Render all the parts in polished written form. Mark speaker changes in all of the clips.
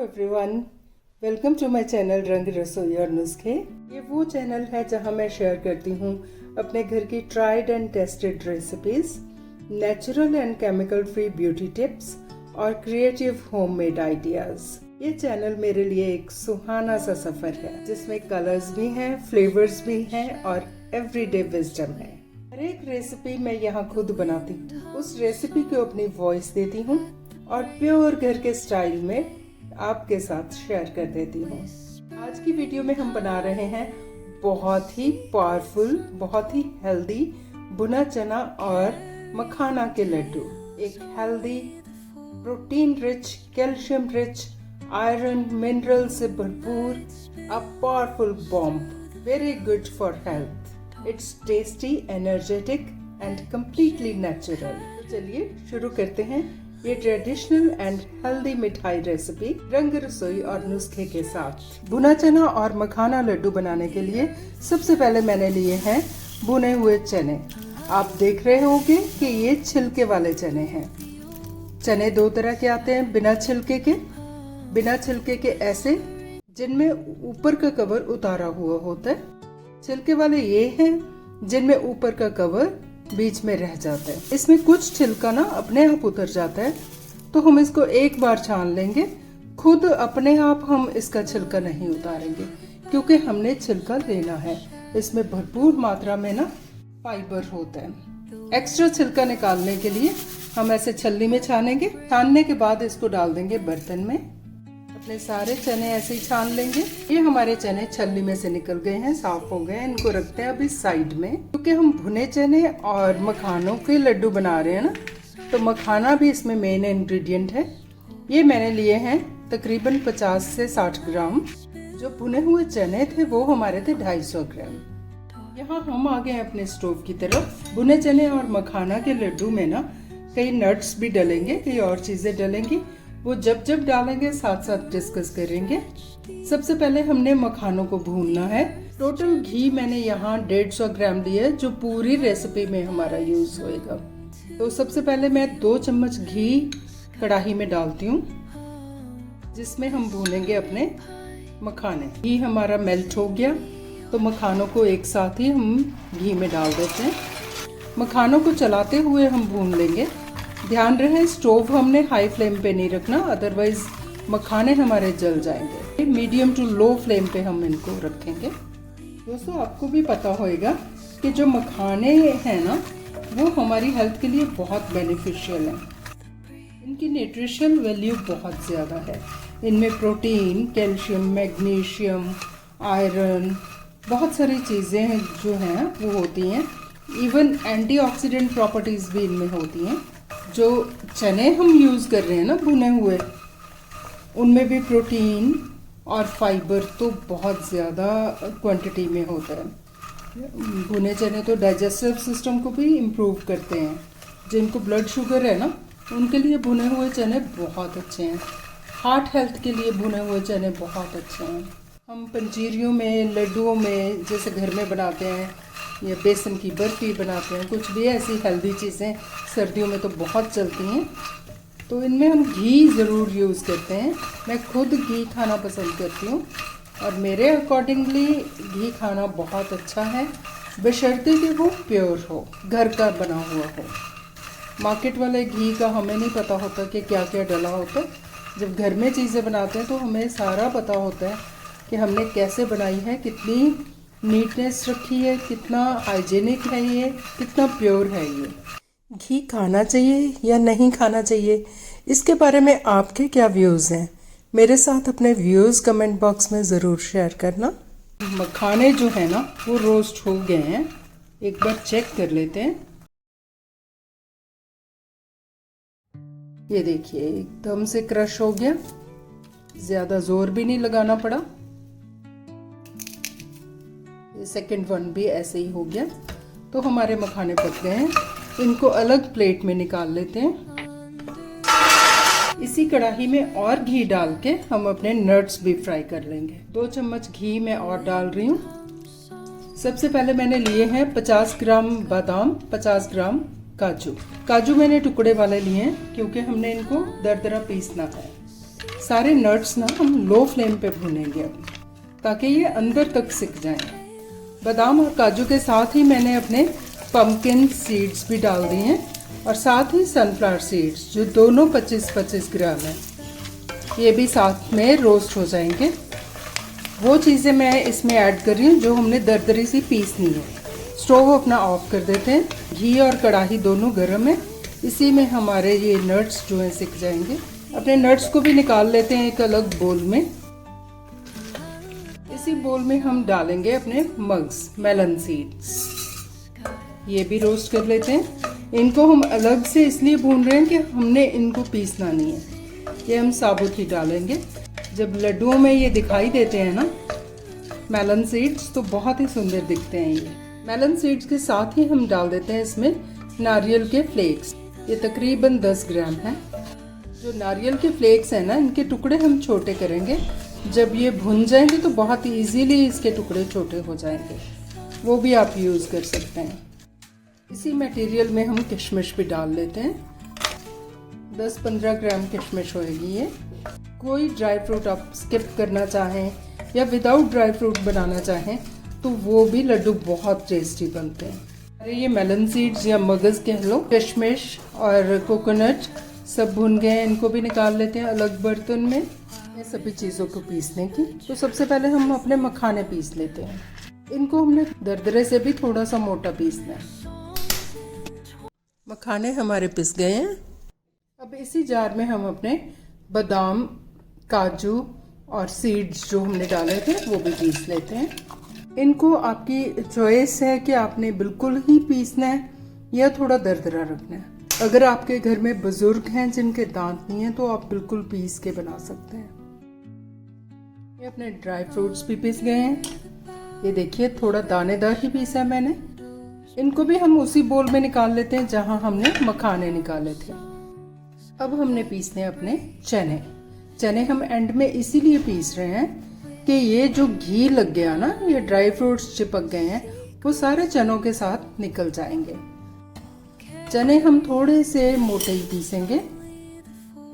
Speaker 1: Everyone, welcome to my channel Rang Rasoi और नुस्खे। ये वो चैनल है जहां मैं शेयर करती हूँ अपने घर की tried and tested recipes, natural and chemical free beauty tips और क्रिएटिव होममेड आइडियाज। ये चैनल मेरे लिए एक सुहाना सा सफर है जिसमें कलर्स भी हैं, फ्लेवर्स भी हैं और एवरीडे विजडम है। हर एक रेसिपी मैं यहाँ खुद बनाती हूँ, उस रेसिपी को अपनी वॉइस देती हूँ और प्योर घर के स्टाइल में आपके साथ शेयर कर देती हूँ। आज की वीडियो में हम बना रहे हैं बहुत ही पावरफुल, बहुत ही हेल्दी भुना चना और मखाना के लड्डू। एक healthy, protein rich, calcium rich, iron, mineral से भरपूर a powerful bomb, very good for health. It's tasty, energetic and completely natural. तो चलिए शुरू करते हैं ये ट्रेडिशनल एंड हेल्दी मिठाई रेसिपी रंग रसोई और नुस्खे के साथ। भुना चना और मखाना लड्डू बनाने के लिए सबसे पहले मैंने लिए हैं भुने हुए चने। आप देख रहे होंगे कि ये छिलके वाले चने हैं। चने दो तरह के आते हैं, बिना छिलके के ऐसे जिनमें ऊपर का कवर उतारा हुआ होता है। छिलके वाले ये हैं जिनमें ऊपर का कवर बीच में रह जाता है। इसमें कुछ छिलका ना अपने आप उतर जाता है, तो हम इसको एक बार छान लेंगे। खुद अपने आप हम इसका छिलका नहीं उतारेंगे क्योंकि हमने छिलका लेना है। इसमें भरपूर मात्रा में ना फाइबर होता है। एक्स्ट्रा छिलका निकालने के लिए हम ऐसे छलनी में छानेंगे। छानने के बाद इसको डाल देंगे बर्तन में। अपने सारे चने ऐसे ही छान लेंगे। ये हमारे चने छलनी में से निकल गए हैं, साफ हो गए हैं। इनको रखते हैं अभी साइड में, क्योंकि हम भुने चने और मखानों के लड्डू बना रहे हैं ना, तो मखाना भी इसमें मेन इंग्रेडिएंट है। ये मैंने लिए हैं तकरीबन 50 से 60 ग्राम। जो भुने हुए चने थे वो हमारे थे 250 ग्राम। यहाँ हम आ गए अपने स्टोव की तरफ। भुने चने और मखाना के लड्डू में ना कई नट्स भी डलेंगे, कई और चीजें डलेंगी। वो जब डालेंगे साथ साथ डिस्कस करेंगे। सबसे पहले हमने मखानों को भूनना है। टोटल घी मैंने यहाँ 150 ग्राम लिया है, जो पूरी रेसिपी में हमारा यूज होएगा। तो सबसे पहले मैं 2 चम्मच घी कढ़ाई में डालती हूँ, जिसमें हम भूनेंगे अपने मखाने। घी हमारा मेल्ट हो गया तो मखानों को एक साथ ही हम घी में डाल देते हैं। मखानों को चलाते हुए हम भून लेंगे। ध्यान रहे स्टोव हमने हाई फ्लेम पे नहीं रखना, अदरवाइज मखाने हमारे जल जाएंगे। मीडियम टू लो फ्लेम पे हम इनको रखेंगे। दोस्तों, आपको भी पता होगा कि जो मखाने हैं ना, वो हमारी हेल्थ के लिए बहुत बेनिफिशियल हैं। इनकी न्यूट्रिशनल वैल्यू बहुत ज़्यादा है। इनमें प्रोटीन, कैल्शियम, मैग्नीशियम, आयरन, बहुत सारी चीज़ें जो हैं वो होती हैं। इवन एंटीऑक्सीडेंट प्रॉपर्टीज़ भी इनमें होती हैं। जो चने हम यूज़ कर रहे हैं ना भुने हुए, उनमें भी प्रोटीन और फाइबर तो बहुत ज़्यादा क्वांटिटी में होता है। भुने चने तो डाइजेस्टिव सिस्टम को भी इम्प्रूव करते हैं। जिनको ब्लड शुगर है ना, उनके लिए भुने हुए चने बहुत अच्छे हैं। हार्ट हेल्थ के लिए भुने हुए चने बहुत अच्छे हैं। हम पंजीरियों में, लड्डुओं में जैसे घर में बनाते हैं, या बेसन की बर्फी बनाते हैं, कुछ भी ऐसी हेल्दी चीज़ें सर्दियों में तो बहुत चलती हैं, तो इनमें हम घी ज़रूर यूज़ करते हैं। मैं खुद घी खाना पसंद करती हूँ और मेरे अकॉर्डिंगली घी खाना बहुत अच्छा है, बशर्ते कि वो प्योर हो, घर का बना हुआ हो। मार्केट वाले घी का हमें नहीं पता होता कि क्या क्या डला होता है। जब घर में चीज़ें बनाते हैं तो हमें सारा पता होता है कि हमने कैसे बनाई है, कितनी नीटनेस रखी है, कितना हाइजीनिक है, ये कितना प्योर है। ये घी खाना चाहिए या नहीं खाना चाहिए, इसके बारे में आपके क्या व्यूज़ हैं? मेरे साथ अपने व्यूज़ कमेंट बॉक्स में ज़रूर शेयर करना। मखाने जो है ना वो रोस्ट हो गए हैं, एक बार चेक कर लेते हैं। ये देखिए एकदम से क्रश हो गया, ज़्यादा जोर भी नहीं लगाना पड़ा। सेकंड वन भी ऐसे ही हो गया। तो हमारे मखाने पक गए हैं। इनको अलग प्लेट में निकाल लेते हैं। इसी कढ़ाई में और घी डाल के हम अपने नट्स भी फ्राई कर लेंगे। 2 चम्मच घी मैं और डाल रही हूँ। सबसे पहले मैंने लिए हैं 50 ग्राम बादाम, 50 ग्राम काजू। काजू मैंने टुकड़े वाले लिए हैं क्योंकि हमने इनको दरदरा पीसना है। सारे नट्स ना हम लो फ्लेम पे भूनेंगे अब, ताकि ये अंदर तक सिक जाएं। बादाम और काजू के साथ ही मैंने अपने पम्पकिन सीड्स भी डाल दिए हैं और साथ ही सनफ्लावर सीड्स, जो दोनों 25-25 ग्राम हैं, ये भी साथ में रोस्ट हो जाएंगे। वो चीज़ें मैं इसमें ऐड कर रही हूँ जो हमने दरदरी सी पीसनी है। स्टोव अपना ऑफ कर देते हैं। घी और कढ़ाई दोनों गर्म है, इसी में हमारे ये नट्स जो हैं सिक जाएंगे। अपने नट्स को भी निकाल लेते हैं एक अलग बोल में। इसी बोल में हम डालेंगे अपने मग्स, मेलन सीड्स, ये भी रोस्ट कर लेते हैं। इनको हम अलग से इसलिए भून रहे हैं कि हमने इनको पीसना नहीं है, ये हम साबुत ही डालेंगे। जब लड्डुओं में ये दिखाई देते हैं ना मेलन सीड्स, तो बहुत ही सुंदर दिखते हैं। ये मेलन सीड्स के साथ ही हम डाल देते हैं इसमें नारियल के फ्लेक्स, ये तकरीबन 10 ग्राम है। जो नारियल के फ्लेक्स हैं ना, इनके टुकड़े हम छोटे करेंगे। जब ये भुन जाएंगे तो बहुत इजीली इसके टुकड़े छोटे हो जाएंगे, वो भी आप यूज़ कर सकते हैं। इसी मटेरियल में हम किशमिश भी डाल लेते हैं। 10-15 ग्राम किशमिश होएगी ये। कोई ड्राई फ्रूट आप स्किप करना चाहें या विदाउट ड्राई फ्रूट बनाना चाहें तो वो भी लड्डू बहुत टेस्टी बनते हैं। अरे ये मेलन सीड्स या मगज़ कह लो, किशमिश और कोकोनट सब भुन गए हैं। इनको भी निकाल लेते हैं अलग बर्तन में, ये सभी चीज़ों को पीसने की। तो सबसे पहले हम अपने मखाने पीस लेते हैं। इनको हमने दरदरे से भी थोड़ा सा मोटा पीसना है। मखाने हमारे पिस गए हैं। अब इसी जार में हम अपने बादाम, काजू और सीड्स जो हमने डाले थे वो भी पीस लेते हैं। इनको आपकी चॉइस है कि आपने बिल्कुल ही पीसना है या थोड़ा दरदरा रखना है। अगर आपके घर में बुजुर्ग हैं जिनके दांत नहीं हैं तो आप बिल्कुल पीस के बना सकते हैं। ये अपने ड्राई फ्रूट्स भी पीस गए हैं। ये देखिए थोड़ा दानेदार ही पीसा है मैंने। इनको भी हम उसी बोल में निकाल लेते हैं जहां हमने मखाने निकाले थे। अब हमने पीसने अपने चने। चने हम एंड में इसीलिए पीस रहे हैं कि ये जो घी लग गया ना, ये ड्राई फ्रूट्स चिपक गए हैं, वो सारे चनों के साथ निकल जाएंगे। चने हम थोड़े से मोटे ही पीसेंगे,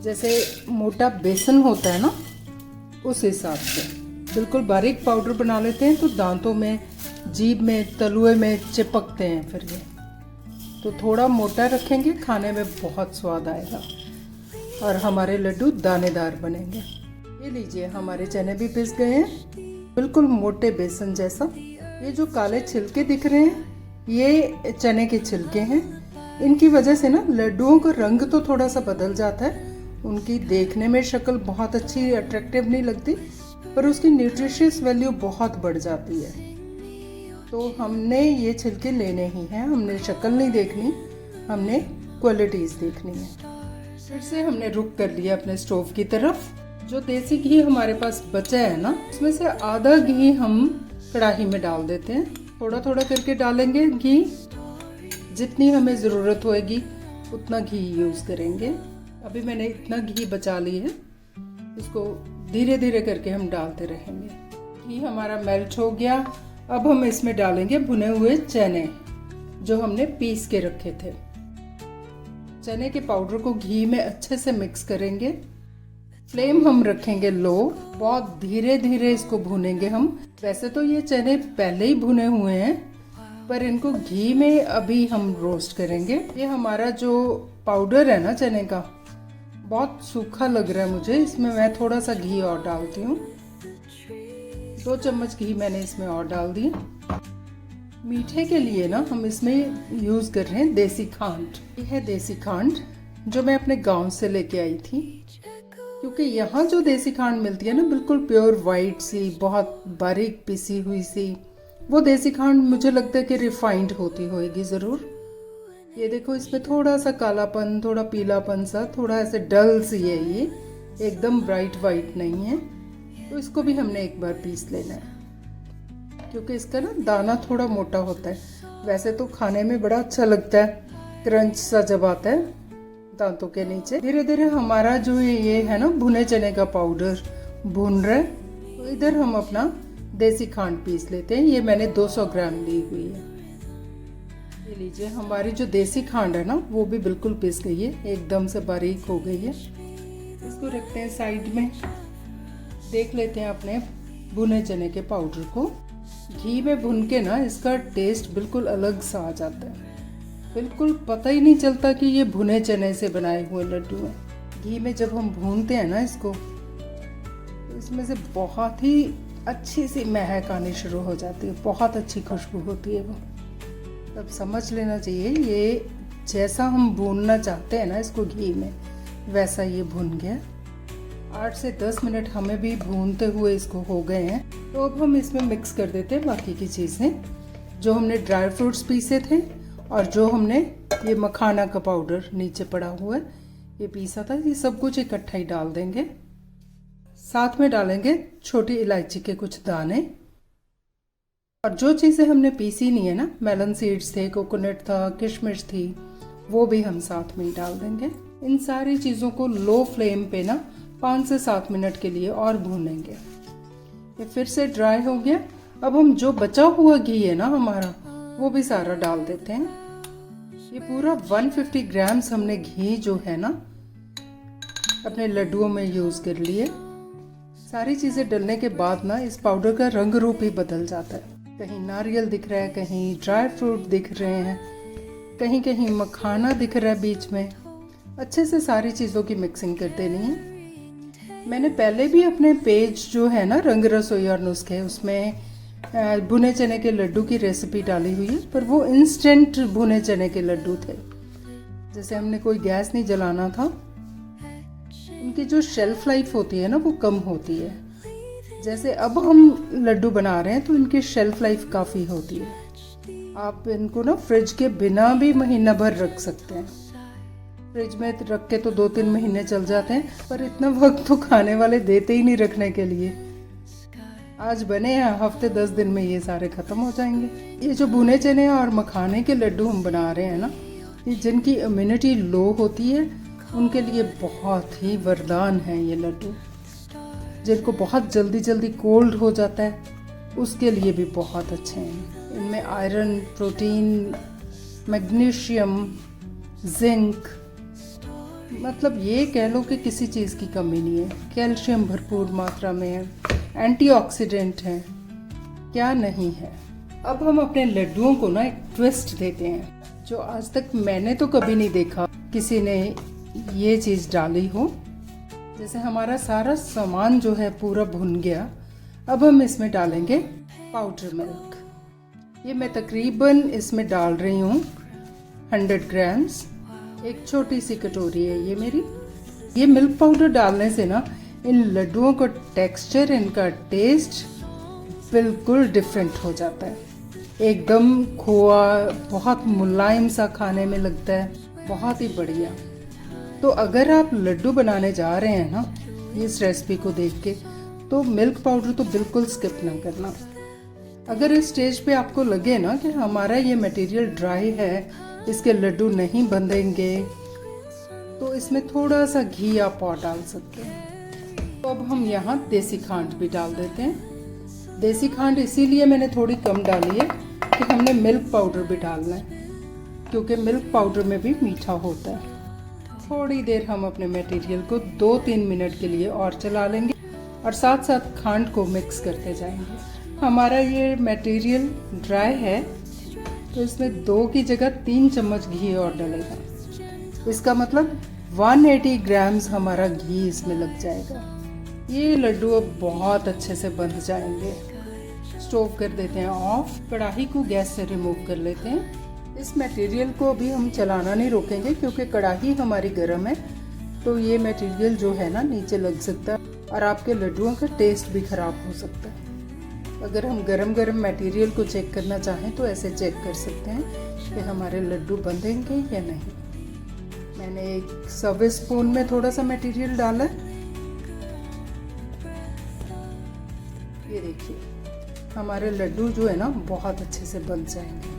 Speaker 1: जैसे मोटा बेसन होता है ना उस हिसाब से। बिल्कुल बारीक पाउडर बना लेते हैं तो दांतों में, जीभ में, तलुए में चिपकते हैं फिर ये। तो थोड़ा मोटा रखेंगे, खाने में बहुत स्वाद आएगा और हमारे लड्डू दानेदार बनेंगे। ये लीजिए हमारे चने भी पिस गए हैं, बिल्कुल मोटे बेसन जैसा। ये जो काले छिलके दिख रहे हैं ये चने के छिलके हैं। इनकी वजह से ना लड्डुओं का रंग तो थोड़ा सा बदल जाता है, उनकी देखने में शक्ल बहुत अच्छी अट्रैक्टिव नहीं लगती, पर उसकी न्यूट्रिशियस वैल्यू बहुत बढ़ जाती है। तो हमने ये छिलके लेने ही हैं, हमने शक्ल नहीं देखनी, हमने क्वालिटीज़ देखनी है। फिर से हमने रुख कर लिया अपने स्टोव की तरफ। जो देसी घी हमारे पास बचा है ना, उसमें से आधा घी हम कढ़ाई में डाल देते हैं। थोड़ा थोड़ा करके डालेंगे घी, जितनी हमें ज़रूरत होएगी उतना घी यूज़ करेंगे। अभी मैंने इतना घी बचा ली है, इसको धीरे धीरे करके हम डालते रहेंगे। घी हमारा मेल्ट हो गया। अब हम इसमें डालेंगे भुने हुए चने जो हमने पीस के रखे थे। चने के पाउडर को घी में अच्छे से मिक्स करेंगे। फ्लेम हम रखेंगे लो, बहुत धीरे धीरे इसको भूनेंगे हम। वैसे तो ये चने पहले ही भुने हुए हैं, पर इनको घी में अभी हम रोस्ट करेंगे। ये हमारा जो पाउडर है ना चने का, बहुत सूखा लग रहा है मुझे, इसमें मैं थोड़ा सा घी और डालती हूँ। 2 चम्मच घी मैंने इसमें और डाल दिया। मीठे के लिए ना हम इसमें यूज़ कर रहे हैं देसी खांड। ये है देसी खांड जो मैं अपने गांव से लेके आई थी, क्योंकि यहाँ जो देसी खांड मिलती है ना बिल्कुल प्योर वाइट सी, बहुत बारीक पिसी हुई सी, वो देसी खांड मुझे लगता है कि रिफाइंड होती होगी ज़रूर। ये देखो इसमें थोड़ा सा कालापन, थोड़ा पीलापन सा, थोड़ा ऐसे डल सी है, ये एकदम ब्राइट वाइट नहीं है। तो इसको भी हमने एक बार पीस लेना है, क्योंकि इसका ना दाना थोड़ा मोटा होता है। वैसे तो खाने में बड़ा अच्छा लगता है, क्रंच सा जब आता है दांतों के नीचे। धीरे धीरे हमारा जो ये है ना भुने चने का पाउडर भुन रहा है, तो इधर हम अपना देसी खांड पीस लेते हैं। ये मैंने 200 ग्राम ली हुई है। ये लीजिए हमारी जो देसी खांड है ना वो भी बिल्कुल पिस गई है, एकदम से बारीक हो गई है। इसको रखते हैं साइड में। देख लेते हैं अपने भुने चने के पाउडर को। घी में भुन के ना इसका टेस्ट बिल्कुल अलग सा आ जाता है, बिल्कुल पता ही नहीं चलता कि ये भुने चने से बनाए हुए लड्डू हैं। घी में जब हम भूनते हैं ना इसको, तो इसमें से बहुत ही अच्छी सी महक आनी शुरू हो जाती है, बहुत अच्छी खुशबू होती है वो। तब समझ लेना चाहिए ये जैसा हम भूनना चाहते हैं ना इसको घी में, वैसा ये भुन गया। 8 से 10 मिनट हमें भी भूनते हुए इसको हो गए हैं। तो अब हम इसमें मिक्स कर देते हैं बाकी की चीज़ें, जो हमने ड्राई फ्रूट्स पीसे थे और जो हमने ये मखाना का पाउडर नीचे पड़ा हुआ है ये पीसा था, ये सब कुछ इकट्ठा ही डाल देंगे। साथ में डालेंगे छोटी इलायची के कुछ दाने, और जो चीज़ें हमने पीसी नहीं है ना, मेलन सीड्स थे, कोकोनट था, किशमिश थी, वो भी हम साथ में ही डाल देंगे। इन सारी चीज़ों को लो फ्लेम पे ना 5 से 7 मिनट के लिए और भूनेंगे। ये फिर से ड्राई हो गया। अब हम जो बचा हुआ घी है ना हमारा, वो भी सारा डाल देते हैं। ये पूरा 150 ग्राम्स हमने घी जो है ना अपने लड्डुओं में यूज़ कर लिए। सारी चीज़ें डलने के बाद ना इस पाउडर का रंग रूप ही बदल जाता है। कहीं नारियल दिख रहा है, कहीं ड्राई फ्रूट दिख रहे हैं, कहीं कहीं मखाना दिख रहा है बीच में। अच्छे से सारी चीज़ों की मिक्सिंग कर देनी है। मैंने पहले भी अपने पेज जो है ना रंग रसोई और नुस्खे, उसमें भुने चने के लड्डू की रेसिपी डाली हुई है, पर वो इंस्टेंट भुने चने के लड्डू थे। जैसे हमने कोई गैस नहीं जलाना था, उनकी जो शेल्फ लाइफ होती है ना वो कम होती है। जैसे अब हम लड्डू बना रहे हैं तो इनकी शेल्फ लाइफ काफ़ी होती है। आप इनको ना फ्रिज के बिना भी महीना भर रख सकते हैं। फ्रिज में रख के तो 2-3 महीने चल जाते हैं, पर इतना वक्त तो खाने वाले देते ही नहीं रखने के लिए। आज बने हैं, हफ्ते 10 दिन में ये सारे ख़त्म हो जाएंगे। ये जो भुने चने और मखाने के लड्डू हम बना रहे हैं ना, ये जिनकी इम्यूनिटी लो होती है उनके लिए बहुत ही वरदान है ये लड्डू। जिनको बहुत जल्दी जल्दी कोल्ड हो जाता है उसके लिए भी बहुत अच्छे हैं। इनमें आयरन, प्रोटीन, मैग्नीशियम, जिंक, मतलब ये कह लो कि किसी चीज़ की कमी नहीं है। कैल्शियम भरपूर मात्रा में है, एंटीऑक्सीडेंट है, क्या नहीं है। अब हम अपने लड्डुओं को ना एक ट्विस्ट देते हैं जो आज तक मैंने तो कभी नहीं देखा किसी ने ये चीज़ डाली हो। जैसे हमारा सारा सामान जो है पूरा भुन गया, अब हम इसमें डालेंगे पाउडर मिल्क। ये मैं तकरीबन इसमें डाल रही हूँ 100 ग्राम्स। एक छोटी सी कटोरी है ये मेरी। ये मिल्क पाउडर डालने से ना इन लड्डुओं का टेक्सचर, इनका टेस्ट बिल्कुल डिफरेंट हो जाता है। एकदम खोआ, बहुत मुलायम सा खाने में लगता है, बहुत ही बढ़िया। तो अगर आप लड्डू बनाने जा रहे हैं ना इस रेसिपी को देख के, तो मिल्क पाउडर तो बिल्कुल स्किप ना करना। अगर इस स्टेज पे आपको लगे ना कि हमारा ये मटेरियल ड्राई है, इसके लड्डू नहीं बंधेंगे, तो इसमें थोड़ा सा घी आप और डाल सकते हैं। तो अब हम यहाँ देसी खांड भी डाल देते हैं। देसी खांड इसीलिए मैंने थोड़ी कम डाली है कि हमने मिल्क पाउडर भी डालना है, क्योंकि मिल्क पाउडर में भी मीठा होता है। थोड़ी देर हम अपने मटेरियल को 2-3 मिनट के लिए और चला लेंगे और साथ साथ खांड को मिक्स करते जाएंगे। हमारा ये मटेरियल ड्राई है तो इसमें 2 की जगह 3 चम्मच घी और डलेगा। इसका मतलब 180 ग्राम्स हमारा घी इसमें लग जाएगा। ये लड्डू अब बहुत अच्छे से बंध जाएंगे। स्टोव कर देते हैं ऑफ, कढ़ाई को गैस से रिमूव कर लेते हैं। इस मटेरियल को अभी हम चलाना नहीं रोकेंगे क्योंकि कढ़ाई हमारी गर्म है, तो ये मटेरियल जो है ना नीचे लग सकता है और आपके लड्डुओं का टेस्ट भी ख़राब हो सकता है। अगर हम गरम गरम मटेरियल को चेक करना चाहें तो ऐसे चेक कर सकते हैं कि हमारे लड्डू बंधेंगे या नहीं। मैंने एक सर्विस स्पून में थोड़ा सा मटेरियल डाला है, ये देखिए हमारे लड्डू जो है ना बहुत अच्छे से बन जाएंगे।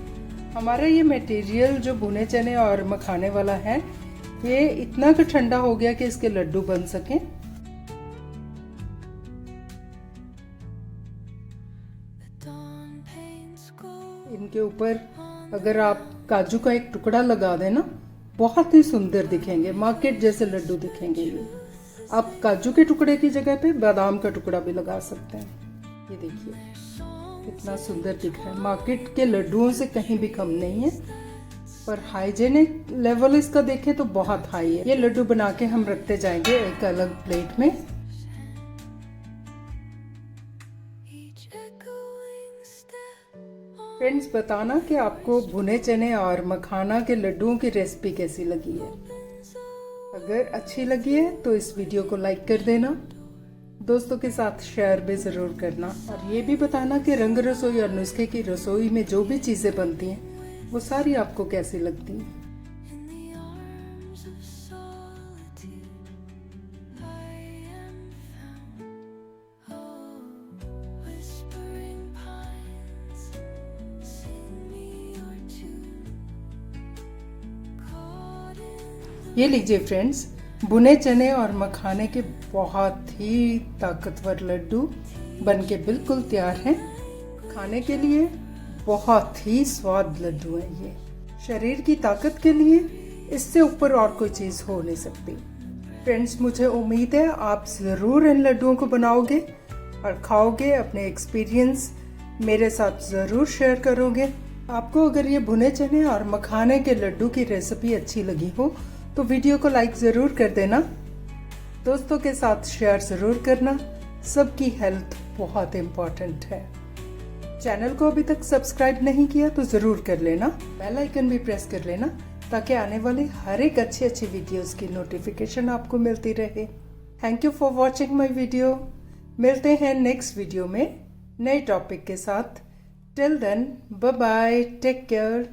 Speaker 1: हमारा ये मटेरियल जो भुने चने और मखाने वाला है, ये इतना का ठंडा हो गया कि इसके लड्डू बन सकें। इनके ऊपर अगर आप काजू का एक टुकड़ा लगा दें ना, बहुत ही सुंदर दिखेंगे, मार्केट जैसे लड्डू दिखेंगे ये। आप काजू के टुकड़े की जगह पे बादाम का टुकड़ा भी लगा सकते हैं। ये देखिए कितना सुंदर दिख रहा है, मार्केट के लड्डुओं से कहीं भी कम नहीं है, पर हाइजेनिक लेवल इसका देखें तो बहुत हाई है। ये लड्डू बना के हम रखते जाएंगे एक अलग प्लेट में। फ्रेंड्स, बताना कि आपको भुने चने और मखाना के लड्डुओं की रेसिपी कैसी लगी है। अगर अच्छी लगी है तो इस वीडियो को लाइक कर देना, दोस्तों के साथ शेयर भी ज़रूर करना, और ये भी बताना कि रंग रसोई और नुस्खे की रसोई में जो भी चीज़ें बनती हैं वो सारी आपको कैसी लगती हैं। ये लीजिए फ्रेंड्स, भुने चने और मखाने के बहुत ही ताकतवर लड्डू बनके बिल्कुल तैयार हैं। खाने के लिए बहुत ही स्वाद लड्डू हैं ये। शरीर की ताकत के लिए इससे ऊपर और कोई चीज़ हो नहीं सकती। फ्रेंड्स, मुझे उम्मीद है आप ज़रूर इन लड्डुओं को बनाओगे और खाओगे, अपने एक्सपीरियंस मेरे साथ ज़रूर शेयर करोगे। आपको अगर ये भुने चने और मखाने के लड्डू की रेसिपी अच्छी लगी हो तो वीडियो को लाइक ज़रूर कर देना, दोस्तों के साथ शेयर ज़रूर करना। सबकी हेल्थ बहुत इम्पॉर्टेंट है। चैनल को अभी तक सब्सक्राइब नहीं किया तो ज़रूर कर लेना, बेल आइकन भी प्रेस कर लेना ताकि आने वाली हर एक अच्छी वीडियोस की नोटिफिकेशन आपको मिलती रहे। Thank you for watching my video. मिलते हैं नेक्स्ट वीडियो में नए टॉपिक के साथ। Till then, bye bye, take care.